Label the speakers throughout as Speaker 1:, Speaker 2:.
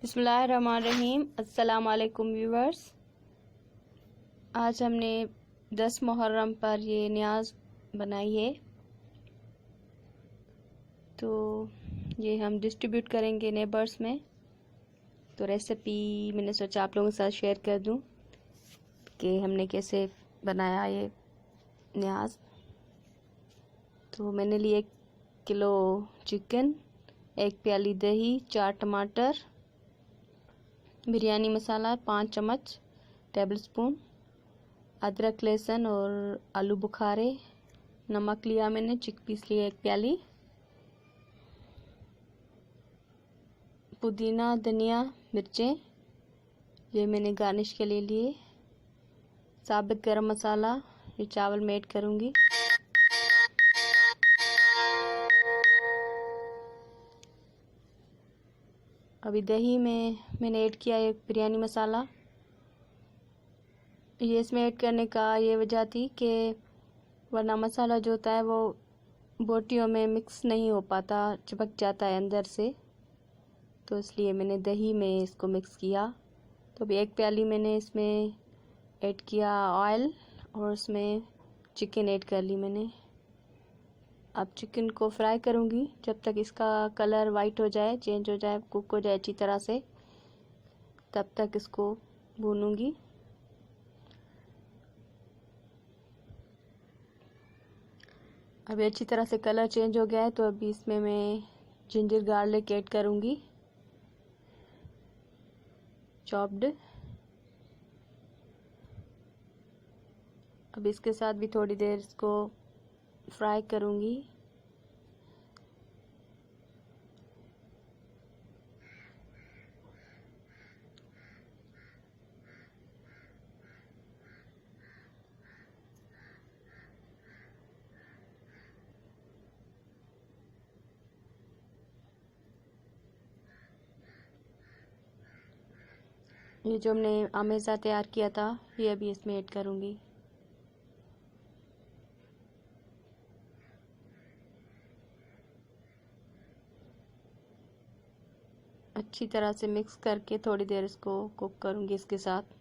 Speaker 1: बिस्मिल्लाहिर्रहमानिर्रहीम। अस्सलाम वालेकुम व्यूवर्स। आज हमने 10 मुहर्रम पर ये न्याज बनाई है, तो ये हम डिस्ट्रीब्यूट करेंगे नेबर्स में। तो रेसिपी मैंने सोचा आप लोगों के साथ शेयर कर दूं कि हमने कैसे बनाया ये न्याज। तो मैंने लिए 1 किलो चिकन, 1 प्याली दही, 4 टमाटर, बिरयानी मसाला 5 चम्मच टेबल स्पून, अदरक लहसुन और आलू बुखारे, नमक लिया मैंने, चिकपीस लिए 1 प्याली, पुदीना, धनिया, मिर्चें ये मैंने गार्निश के लिए लिए, साबित गरम मसाला, ये चावल में ऐड करूँगी। अभी दही में मैंने ऐड किया एक बिरयानी मसाला। ये इसमें ऐड करने का ये वजह थी कि वरना मसाला जो होता है वो बोटियों में मिक्स नहीं हो पाता, चिपक जाता है अंदर से, तो इसलिए मैंने दही में इसको मिक्स किया। तो अभी 1 प्याली मैंने इसमें ऐड किया ऑयल और उसमें चिकन ऐड कर ली मैंने। अब चिकन को फ्राई करूँगी जब तक इसका कलर वाइट हो जाए, चेंज हो जाए, कुक हो जाए अच्छी तरह से, तब तक इसको भूनूंगी। अभी अच्छी तरह से कलर चेंज हो गया है, तो अभी इसमें मैं जिंजर गार्लिक ऐड करूँगी, चॉप्ड। अब इसके साथ भी थोड़ी देर इसको फ्राई करूँगी। ये जो हमने अमेज़ा तैयार किया था ये अभी इसमें ऐड करूँगी। अच्छी तरह से मिक्स करके थोड़ी देर इसको कुक करूँगी इसके साथ।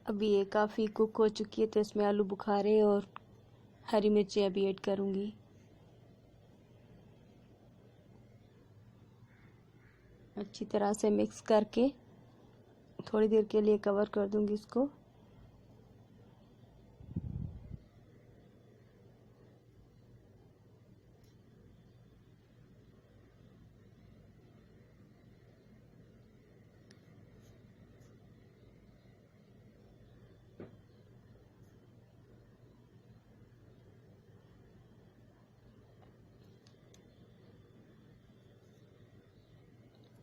Speaker 1: अभी ये काफ़ी कुक हो चुकी है, तो इसमें आलू बुखारे और हरी मिर्ची अभी ऐड करूँगी। अच्छी तरह से मिक्स करके थोड़ी देर के लिए कवर कर दूँगी इसको।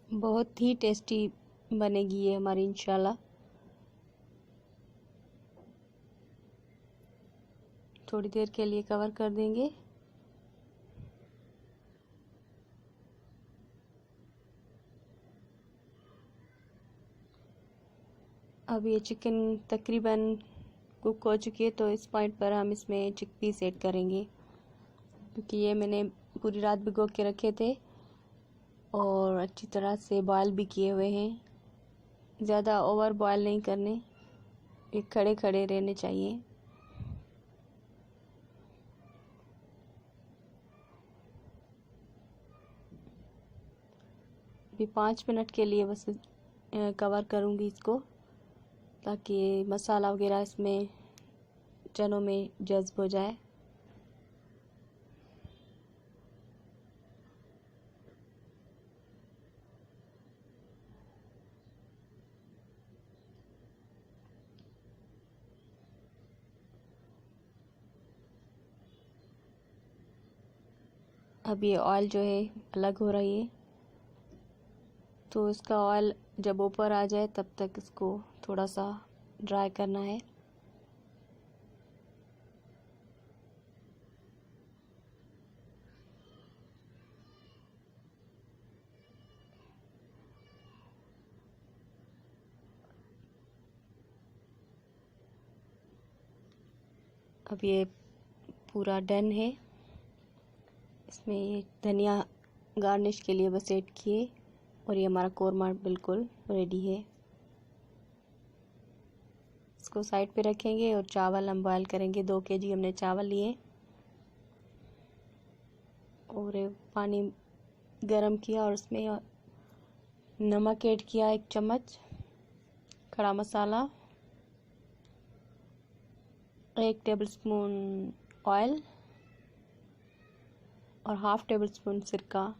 Speaker 1: बहुत ही टेस्टी बनेगी ये हमारी इंशाल्लाह। थोड़ी देर के लिए कवर कर देंगे। अब ये चिकन तकरीबन कुक हो चुकी है, तो इस पॉइंट पर हम इसमें चिकपीस ऐड करेंगे, क्योंकि ये मैंने पूरी रात भिगो के रखे थे और अच्छी तरह से बॉयल भी किए हुए हैं। ज़्यादा ओवर बॉयल नहीं करने, ये खड़े खड़े रहने चाहिए। अभी 5 मिनट के लिए बस कवर करूँगी इसको, ताकि मसाला वगैरह इसमें चनों में जज्ब हो जाए। अब ये ऑयल जो है अलग हो रही है, तो इसका ऑयल जब ऊपर आ जाए तब तक इसको थोड़ा सा ड्राई करना है। अब ये पूरा डन है। इसमें ये धनिया गार्निश के लिए बस ऐड किए और ये हमारा कोरमा बिल्कुल रेडी है। इसको साइड पे रखेंगे और चावल हम बॉयल करेंगे। 2 kg हमने चावल लिए और पानी गरम किया और उसमें नमक ऐड किया 1 चम्मच, खड़ा मसाला, 1 टेबलस्पून ऑयल और 1/2 टेबलस्पून सिरका।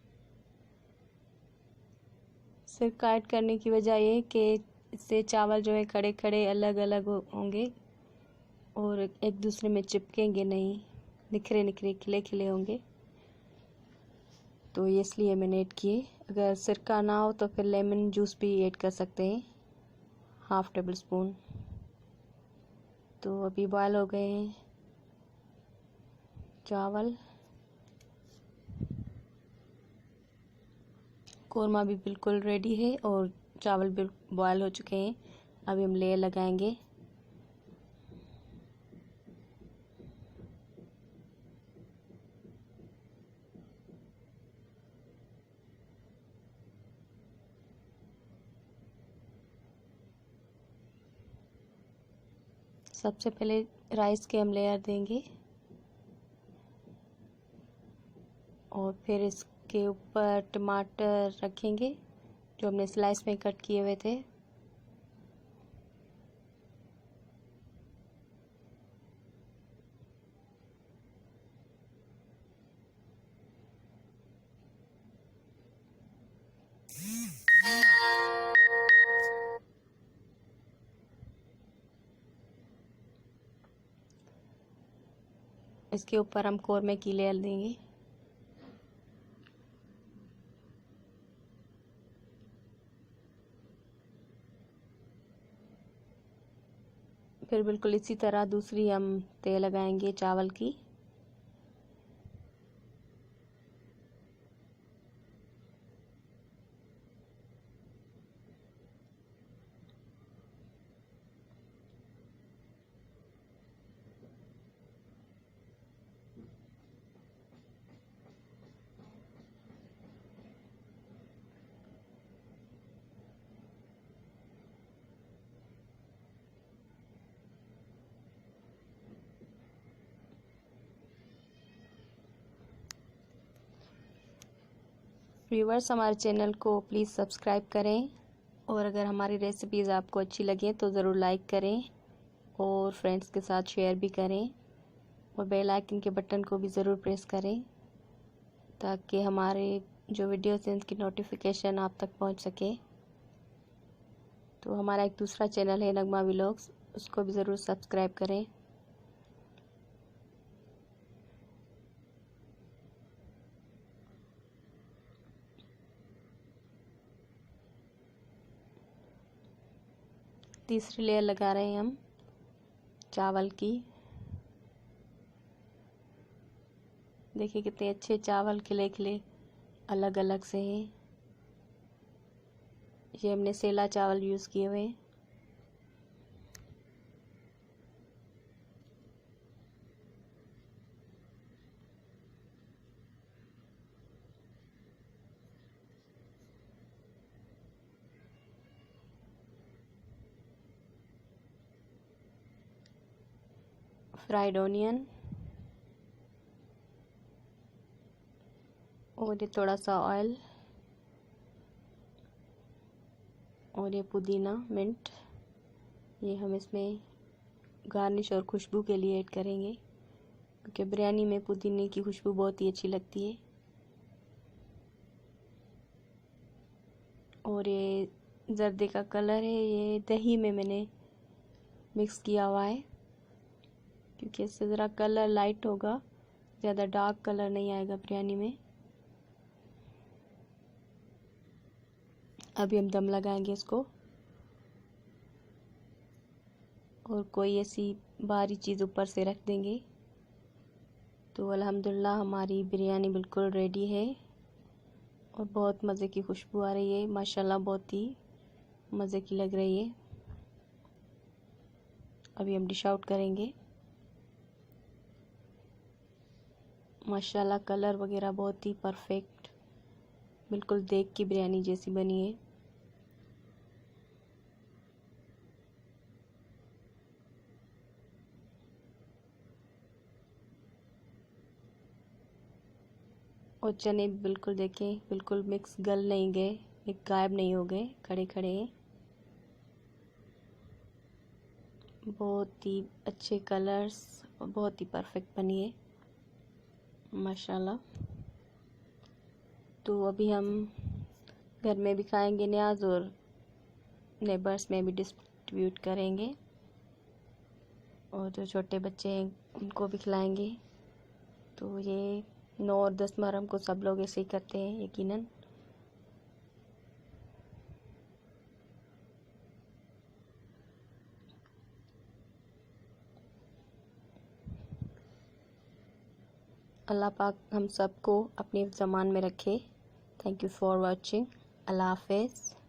Speaker 1: सिरका ऐड करने की वजह ये कि इससे चावल जो है खड़े खड़े अलग अलग होंगे और एक दूसरे में चिपकेंगे नहीं, निखरे निखरे खिले खिले होंगे, तो इसलिए मैंने ऐड किए। अगर सिरका ना हो तो फिर लेमन जूस भी ऐड कर सकते हैं, 1/2 टेबलस्पून। तो अभी बॉयल हो गए हैं चावल। कोरमा भी बिल्कुल रेडी है और चावल भी बॉयल हो चुके हैं। अभी हम लेयर लगाएंगे। सबसे पहले राइस के हम लेयर देंगे और फिर इसके ऊपर टमाटर रखेंगे जो हमने स्लाइस में कट किए हुए थे। इसके ऊपर हम कोरमे की लेयर देंगे। फिर बिल्कुल इसी तरह दूसरी हम तय लगाएंगे चावल की। व्यूअर्स, हमारे चैनल को प्लीज़ सब्सक्राइब करें और अगर हमारी रेसिपीज़ आपको अच्छी लगें तो ज़रूर लाइक करें और फ्रेंड्स के साथ शेयर भी करें और बेल आइकन के बटन को भी ज़रूर प्रेस करें ताकि हमारे जो वीडियोस हैं उनकी नोटिफिकेशन आप तक पहुंच सके। तो हमारा एक दूसरा चैनल है नगमा व्लॉग्स, उसको भी ज़रूर सब्सक्राइब करें। तीसरी लेयर लगा रहे हैं हम चावल की। देखिए कितने अच्छे चावल खिले खिले अलग अलग से हैं। ये हमने सेला चावल यूज़ किए हुए हैं। फ्राइड ऑनियन और ये थोड़ा सा ऑयल और ये पुदीना मिंट, ये हम इसमें गार्निश और खुशबू के लिए ऐड करेंगे क्योंकि बिरयानी में पुदीने की खुशबू बहुत ही अच्छी लगती है। और ये जर्दे का कलर है, ये दही में मैंने मिक्स किया हुआ है क्योंकि इससे ज़रा कलर लाइट होगा, ज़्यादा डार्क कलर नहीं आएगा बिरयानी में। अभी हम दम लगाएंगे इसको, और कोई ऐसी बाहरी चीज़ ऊपर से रख देंगे। तो अल्हम्दुलिल्लाह हमारी बिरयानी बिल्कुल रेडी है और बहुत मज़े की खुशबू आ रही है माशाल्लाह, बहुत ही मज़े की लग रही है। अभी हम डिश आउट करेंगे। माशाल्लाह कलर वगैरह बहुत ही परफेक्ट, बिल्कुल देख की बिरयानी जैसी बनी है। और चने बिल्कुल देखें, बिल्कुल मिक्स गल नहीं गए, एक गायब नहीं हो गए, खड़े खड़े हैं। बहुत ही अच्छे कलर्स और बहुत ही परफेक्ट बनी है माशाल्लाह। तो अभी हम घर में भी खाएंगे न्याज और नेबर्स में भी डिस्ट्रीब्यूट करेंगे, और जो छोटे बच्चे हैं उनको भी खिलाएंगे। तो ये 9 और 10 मुहर्रम को सब लोग ऐसे ही करते हैं यकीनन। अल्लाह पाक हम सबको अपने ज़मान में रखे। Thank you for watching. अल्लाह हाफ़िज़।